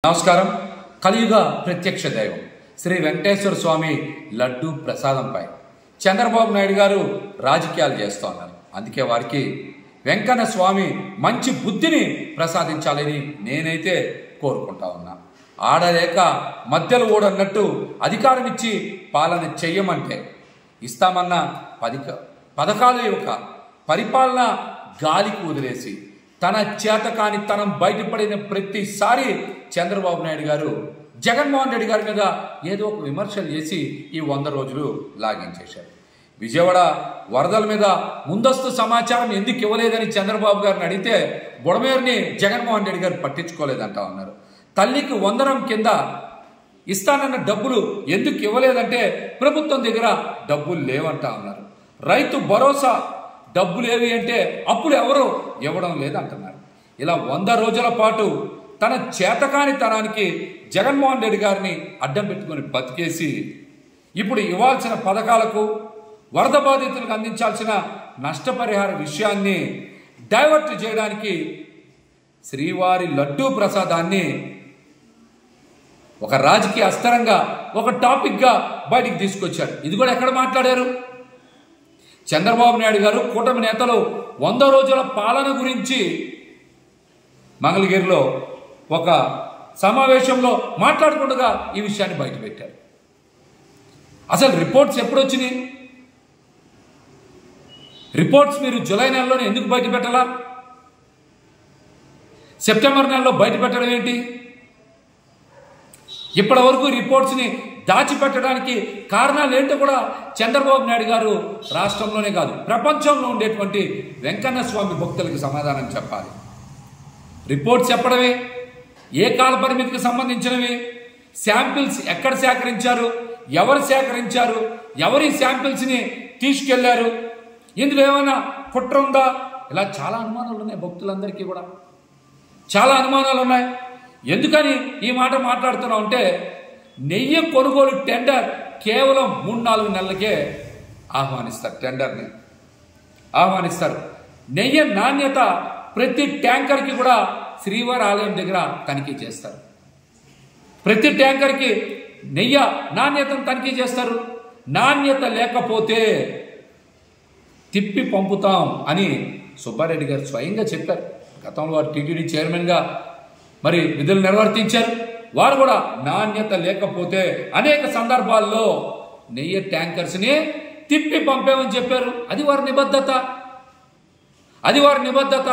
నమస్కారం. కలియుగ ప్రత్యక్ష దైవం శ్రీ వెంకటేశ్వర స్వామి లడ్డు ప్రసాదంపై చంద్రబాబు నాయుడు గారు రాజకీయాలు చేస్తూ ఉన్నారు. అందుకే వారికి వెంకన్న స్వామి మంచి బుద్ధిని ప్రసాదించాలని నేనైతే కోరుకుంటా ఉన్నా. ఆడలేక మధ్యలో ఓడన్నట్టు అధికారం ఇచ్చి పాలన చెయ్యమంటే ఇస్తామన్న పథకాల యొక్క పరిపాలన గాలికి వదిలేసి తన చేతకానితనం బయటపడిన ప్రతిసారి చంద్రబాబు నాయుడు గారు జగన్మోహన్ రెడ్డి గారి మీద ఏదో ఒక విమర్శలు చేసి ఈ 100 రోజులు లాగించేశారు. విజయవాడ వరదల మీద ముందస్తు సమాచారం ఎందుకు ఇవ్వలేదని చంద్రబాబు గారిని అడిగితే బుడమేరుని జగన్మోహన్ రెడ్డి గారు పట్టించుకోలేదంటా ఉన్నారు. తల్లికి వందనం కింద ఇస్తానన్న డబ్బులు ఎందుకు ఇవ్వలేదంటే ప్రభుత్వం దగ్గర డబ్బులు లేవంటా ఉన్నారు. రైతు భరోసా డబ్బులు ఏవి అంటే అప్పుడు ఎవరు ఇవ్వడం లేదంటున్నారు. ఇలా 100 రోజుల పాటు తన చేతకానితనానికి జగన్మోహన్ రెడ్డి గారిని అడ్డం పెట్టుకుని బతికేసి ఇప్పుడు ఇవ్వాల్సిన పథకాలకు వరద బాధితులకు అందించాల్సిన నష్టపరిహార విషయాన్ని డైవర్ట్ చేయడానికి శ్రీవారి లడ్డూ ప్రసాదాన్ని ఒక రాజకీయ అస్త్రంగా ఒక టాపిక్గా బయటికి తీసుకొచ్చారు. ఇది కూడా ఎక్కడ మాట్లాడారు? చంద్రబాబు నాయుడు గారు కూటమి నేతలు 100 రోజుల పాలన గురించి మంగళగిరిలో ఒక సమావేశంలో మాట్లాడకుండా ఈ విషయాన్ని బయటపెట్టారు. అసలు రిపోర్ట్స్ ఎప్పుడు వచ్చినాయి? రిపోర్ట్స్ మీరు జూలై నెలలోనే ఎందుకు బయట పెట్టాలా? సెప్టెంబర్ నెలలో బయట పెట్టడం ఏంటి? ఇప్పటి వరకు రిపోర్ట్స్ని దాచిపెట్టడానికి కారణాలు ఏంటో కూడా చంద్రబాబు నాయుడు గారు రాష్ట్రంలోనే కాదు ప్రపంచంలో ఉండేటువంటి వెంకన్న స్వామి భక్తులకు సమాధానం చెప్పాలి. రిపోర్ట్స్ చెప్పడమే, ఏ కాల పరిమితికి సంబంధించినవి, శాంపిల్స్ ఎక్కడ సేకరించారు, ఎవరు సేకరించారు, ఎవరి శాంపిల్స్ని తీసుకెళ్లారు, ఇందులో ఏమైనా కుట్ర ఉందా? ఇలా చాలా అనుమానాలు ఉన్నాయి. భక్తులందరికీ కూడా చాలా అనుమానాలు ఉన్నాయి. ఎందుకని ఈ మాట మాట్లాడుతున్నాం అంటే నెయ్యి కొనుగోలు టెండర్ కేవలం 3-4 నెలలకే ఆహ్వానిస్తారు. టెండర్ని ఆహ్వానిస్తారు. నెయ్యి నాణ్యత ప్రతి ట్యాంకర్కి కూడా శ్రీవారి ఆలయం దగ్గర తనిఖీ చేస్తారు. ప్రతి ట్యాంకర్కి నెయ్యి నాణ్యతను తనిఖీ చేస్తారు. నాణ్యత లేకపోతే తిప్పి పంపుతాం అని సుబ్బారెడ్డి గారు స్వయంగా చెప్పారు. గతంలో వారు టీటీడీ చైర్మన్గా మరి విధులు నిర్వర్తించారు. వారు కూడా నాణ్యత లేకపోతే అనేక సందర్భాల్లో నెయ్యి ట్యాంకర్స్ని తిప్పి పంపామని చెప్పారు. అది వారి నిబద్ధత. అది వారి నిబద్ధత.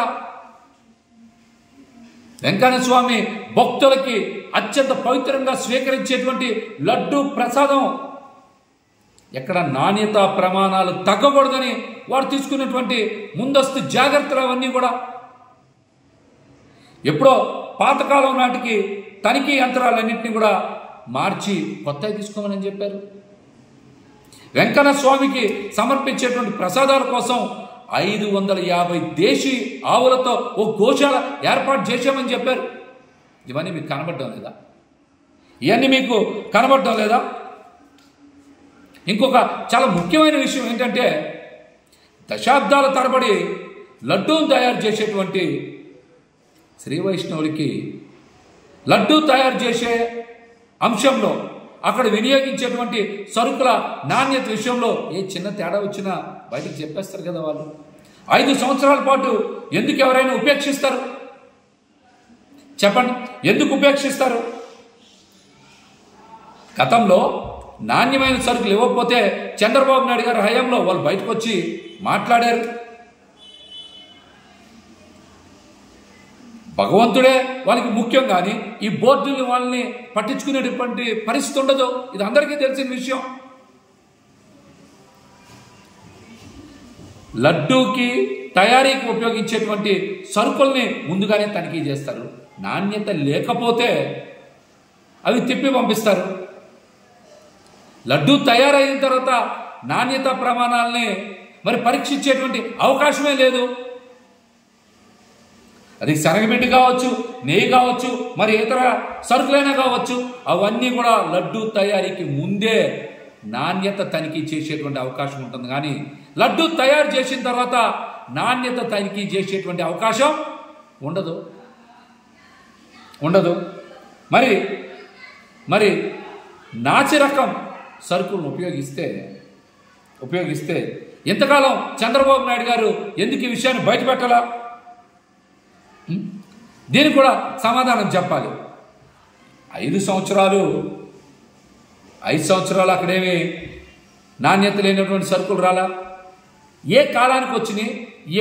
వెంకన్న స్వామి భక్తులకి అత్యంత పవిత్రంగా స్వీకరించేటువంటి లడ్డు ప్రసాదం ఎక్కడ నాణ్యత ప్రమాణాలు తగ్గకూడదని వారు తీసుకున్నటువంటి ముందస్తు జాగ్రత్తలు అవన్నీ కూడా ఎప్పుడో పాతకాలం నాటికి తనిఖీ యంత్రాలన్నింటినీ కూడా మార్చి కొత్తవి తీసుకోమని చెప్పారు. వెంకన్న స్వామికి సమర్పించేటువంటి ప్రసాదాల కోసం 550 దేశీ ఆవులతో ఓ గోశాల ఏర్పాటు చేశామని చెప్పారు. ఇవన్నీ మీకు కనబడడం లేదా? ఇవన్నీ మీకు కనబడడం లేదా? ఇంకొక చాలా ముఖ్యమైన విషయం ఏంటంటే దశాబ్దాల తరబడి లడ్డూను తయారు చేసేటువంటి శ్రీ వైష్ణవులకి లడ్డూ తయారు చేసే అంశంలో అక్కడ వినియోగించేటువంటి సరుకుల నాణ్యత విషయంలో ఏ చిన్న తేడా వచ్చినా బయటికి చెప్పేస్తారు కదా వాళ్ళు. 5 సంవత్సరాల పాటు ఎందుకు ఎవరైనా ఉపేక్షిస్తారు? చెప్పండి, ఎందుకు ఉపేక్షిస్తారు? గతంలో నాణ్యమైన సరుకులు ఇవ్వకపోతే చంద్రబాబు నాయుడు గారి హయాంలో వాళ్ళు బయటకు వచ్చి మాట్లాడారు. భగవంతుడే వాళ్ళకి ముఖ్యం, కానీ ఈ బోర్డుని వాళ్ళని పట్టించుకునేటువంటి పరిస్థితి ఉండదు. ఇది అందరికీ తెలిసిన విషయం. లడ్డూకి తయారీకి ఉపయోగించేటువంటి సరుకుల్ని ముందుగానే తనిఖీ చేస్తారు. నాణ్యత లేకపోతే అవి తిప్పి పంపిస్తారు. లడ్డూ తయారైన తర్వాత నాణ్యత ప్రమాణాలని మరి పరీక్షించేటువంటి అవకాశమే లేదు. అది శనగపిండి కావచ్చు, నెయ్యి కావచ్చు, మరి ఇతర సరుకులైనా కావచ్చు, అవన్నీ కూడా లడ్డూ తయారీకి ముందే నాణ్యత తనిఖీ చేసేటువంటి అవకాశం ఉంటుంది. కానీ లడ్డూ తయారు చేసిన తర్వాత నాణ్యత తనిఖీ చేసేటువంటి అవకాశం ఉండదు. మరి మరి నాచి రకం సరుకులను ఉపయోగిస్తే ఇంతకాలం చంద్రబాబు నాయుడు గారు ఎందుకు ఈ విషయాన్ని బయటపెట్టాలా? దీనికి కూడా సమాధానం చెప్పాలి. 5 సంవత్సరాలు అక్కడేమి నాణ్యత లేనటువంటి సరుకులు రాలా? ఏ కాలానికి వచ్చినాయి,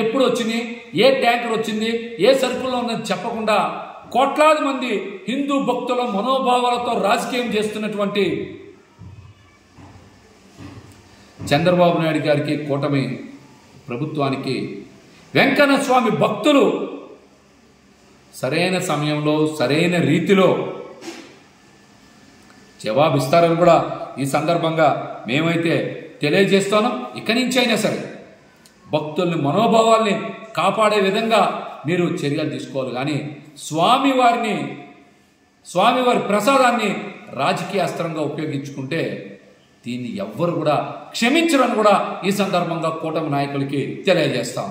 ఎప్పుడు వచ్చినాయి, ఏ ట్యాంకర్ వచ్చింది, ఏ సరుకుల్లో ఉన్నది చెప్పకుండా కోట్లాది మంది హిందూ భక్తుల మనోభావాలతో రాజకీయం చేస్తున్నటువంటి చంద్రబాబు నాయుడు గారికి, కూటమి ప్రభుత్వానికి వెంకన్న స్వామి భక్తులు సరైన సమయంలో సరైన రీతిలో జవాబిస్తారని కూడా ఈ సందర్భంగా మేమైతే తెలియజేస్తున్నాం. ఇక్కడి నుంచి అయినా సరే భక్తుల్ని మనోభావాల్ని కాపాడే విధంగా మీరు చర్యలు తీసుకోవాలి. కానీ స్వామివారి ప్రసాదాన్ని రాజకీయ అస్త్రంగా ఉపయోగించుకుంటే దీన్ని ఎవ్వరు కూడా క్షమించరని కూడా ఈ సందర్భంగా కూటమి నాయకులకి తెలియజేస్తాం.